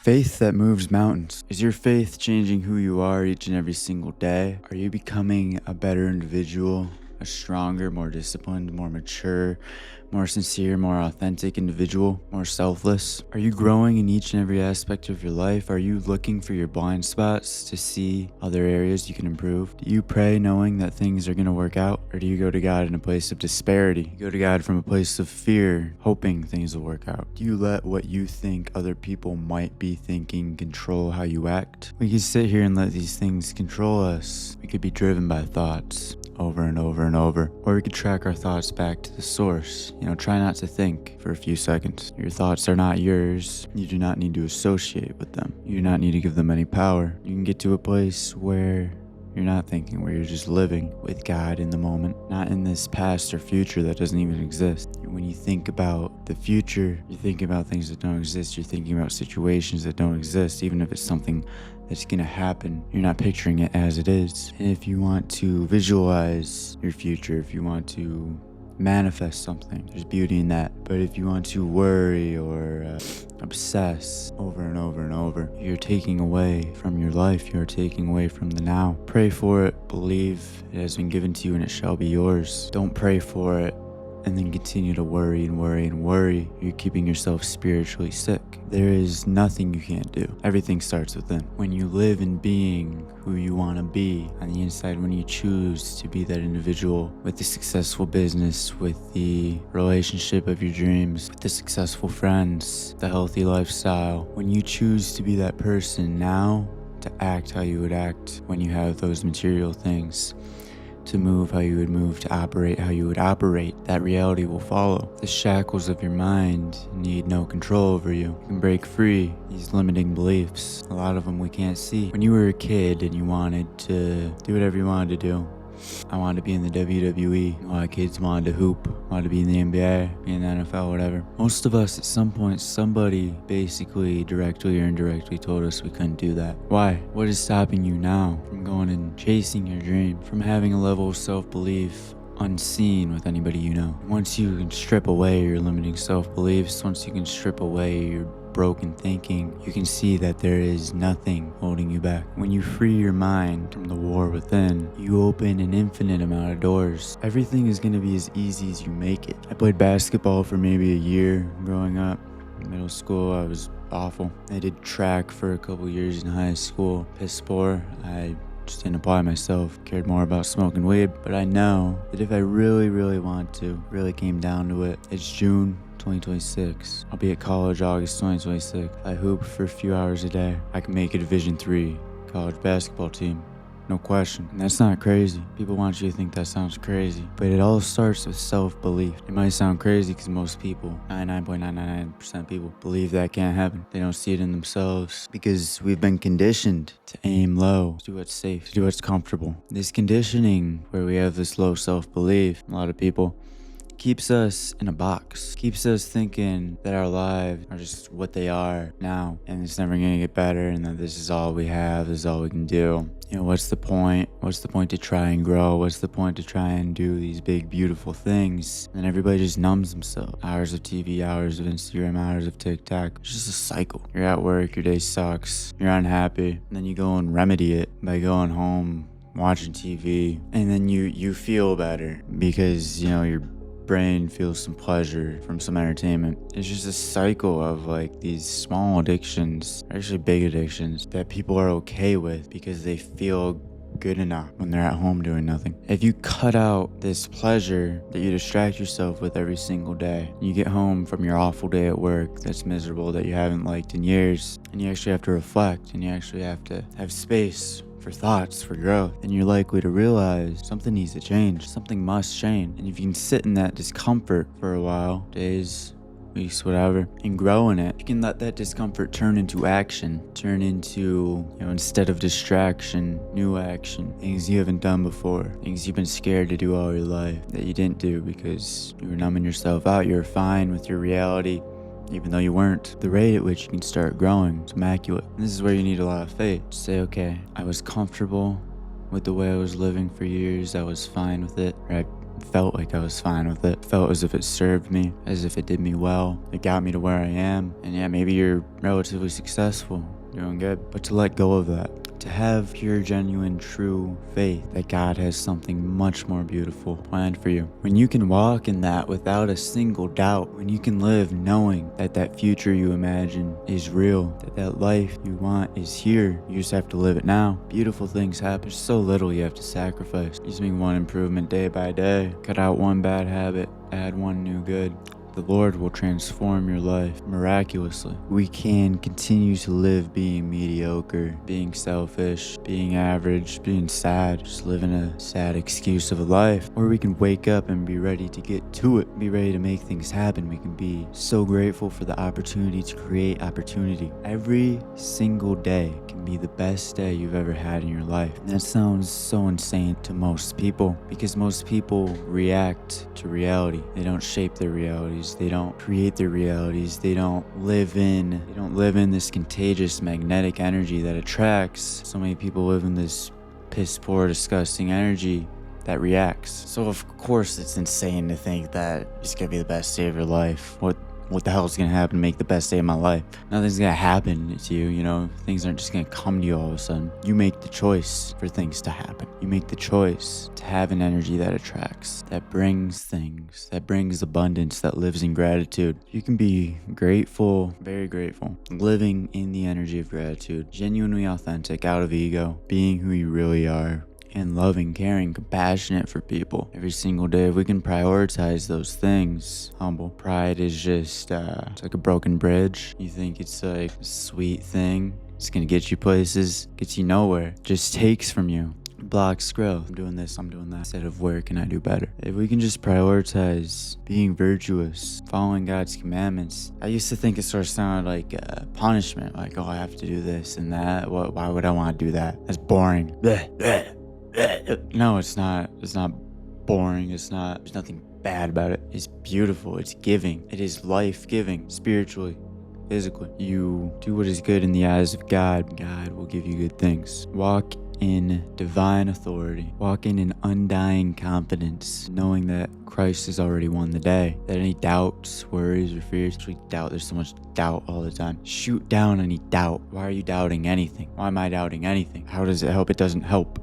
Faith that moves mountains. Is your faith changing who you are each and every single day? Are you becoming a better individual, a stronger, more disciplined, more mature, more sincere, more authentic individual, more selfless? Are you growing in each and every aspect of your life? Are you looking for your blind spots to see other areas you can improve? Do you pray knowing that things are going to work out? Or do you go to God in a place of disparity? You go to God from a place of fear, hoping things will work out? Do you let what you think other people might be thinking control how you act? We can sit here and let these things control us. We could be driven by thoughts over and over and over. Or we could track our thoughts back to the source. Try not to think for a few seconds. Your thoughts are not yours. You do not need to associate with them. You do not need to give them any power. You can get to a place where you're not thinking, where you're just living with God in the moment, not in this past or future that doesn't even exist. When you think about the future, you're thinking about things that don't exist. You're thinking about situations that don't exist, even if it's something that's going to happen. You're not picturing it as it is. And if you want to visualize your future, if you want to manifest something, there's beauty in that. But if you want to worry or obsess over and over and over, you're taking away from your life. You're taking away from the now. Pray for it, believe it has been given to you and it shall be yours. Don't pray for it and then continue to worry and worry and worry. You're keeping yourself spiritually sick. There is nothing you can't do. Everything starts within. When you live in being who you want to be on the inside, when you choose to be that individual with the successful business, with the relationship of your dreams, with the successful friends, the healthy lifestyle, when you choose to be that person now, to act how you would act when you have those material things, to move how you would move, to operate how you would operate, that reality will follow. The shackles of your mind need no control over you. You can break free these limiting beliefs. A lot of them we can't see. When you were a kid and you wanted to do whatever you wanted to do, I wanted to be in the WWE. A lot of kids wanted to hoop, wanted to be in the NBA, be in the NFL, whatever. Most of us, at some point, somebody basically directly or indirectly told us we couldn't do that. Why? What is stopping you now from going and chasing your dream, from having a level of self-belief unseen with anybody you know? Once you can strip away your limiting self-beliefs, once you can strip away your broken thinking, you can see that there is nothing holding you back. When you free your mind from the war within, you open an infinite amount of doors. Everything is going to be as easy as you make it. I played basketball for maybe a year growing up. In middle school, I was awful. I did track for a couple years in high school. Piss poor. I just didn't apply myself, cared more about smoking weed. But I know that if I really, really want to, really came down to it, it's June 2026. I'll be at college August 2026. I hoop for a few hours a day. I can make a Division III college basketball team. No question. And that's not crazy. People want you to think that sounds crazy. But it all starts with self-belief. It might sound crazy because most people, 99.999% of people, believe that can't happen. They don't see it in themselves because we've been conditioned to aim low, to do what's safe, to do what's comfortable. This conditioning where we have this low self-belief, a lot of people, keeps us in a box, keeps us thinking that our lives are just what they are now and it's never gonna get better and that this is all we have, this is all we can do. What's the point? What's the point to try and grow? What's the point to try and do these big, beautiful things? And everybody just numbs themselves. Hours of TV, hours of Instagram, hours of TikTok. It's just a cycle. You're at work, your day sucks, you're unhappy, and then you go and remedy it by going home, watching TV, and then you feel better because, your brain feels some pleasure from some entertainment. It's just a cycle of these small addictions, actually big addictions, that people are okay with because they feel good enough when they're at home doing nothing. If you cut out this pleasure that you distract yourself with every single day, you get home from your awful day at work that's miserable, that you haven't liked in years, and you actually have to reflect and you actually have to have space for thoughts, for growth, then you're likely to realize something needs to change. Something must change. And if you can sit in that discomfort for a while, days, weeks, whatever, and grow in it, you can let that discomfort turn into action, turn into, instead of distraction, new action, things you haven't done before, things you've been scared to do all your life that you didn't do because you were numbing yourself out. You were fine with your reality, even though you weren't. The rate at which you can start growing is immaculate. And this is where you need a lot of faith. Say, okay, I was comfortable with the way I was living for years. I was fine with it. Or felt like I was fine with it. Felt as if it served me, as if it did me well. It got me to where I am. And yeah, maybe you're relatively successful, doing good. But to let go of that, to have pure, genuine, true faith that God has something much more beautiful planned for you. When you can walk in that without a single doubt, when you can live knowing that that future you imagine is real, that that life you want is here, you just have to live it now. Beautiful things happen. There's so little you have to sacrifice. You just make one improvement day by day. Cut out one bad habit, add one new good. The Lord will transform your life miraculously. We can continue to live being mediocre, being selfish, being average, being sad, just living a sad excuse of a life. Or we can wake up and be ready to get to it, be ready to make things happen. We can be so grateful for the opportunity to create opportunity. Every single day can be the best day you've ever had in your life. And that sounds so insane to most people because most people react to reality. They don't shape their realities. They don't create their realities. They don't live in this contagious magnetic energy that attracts. So many people live in this piss poor, disgusting energy that reacts. So of course it's insane to think that it's gonna be the best day of your life. What the hell is gonna happen to make the best day of my life? Nothing's gonna happen to you, things aren't just gonna come to you all of a sudden. You make the choice for things to happen. You make the choice to have an energy that attracts, that brings things, that brings abundance, that lives in gratitude. You can be grateful, very grateful, living in the energy of gratitude, genuinely authentic, out of ego, being who you really are, and loving, caring, compassionate for people every single day. If we can prioritize those things, humble. Pride is just, it's like a broken bridge. You think it's like a sweet thing. It's gonna get you places, gets you nowhere. Just takes from you. Blocks growth. I'm doing this, I'm doing that. Instead of where can I do better? If we can just prioritize being virtuous, following God's commandments. I used to think it sort of sounded like punishment. Like, oh, I have to do this and that. Why would I want to do that? That's boring. No, it's not. It's not boring. There's nothing bad about it. It's beautiful. It's giving. It is life-giving, spiritually, physically. You do what is good in the eyes of God. God will give you good things. Walk in divine authority. Walk in an undying confidence, knowing that Christ has already won the day. That any doubts, worries, or fears, especially doubt, there's so much doubt all the time. Shoot down any doubt. Why are you doubting anything? Why am I doubting anything? How does it help? It doesn't help.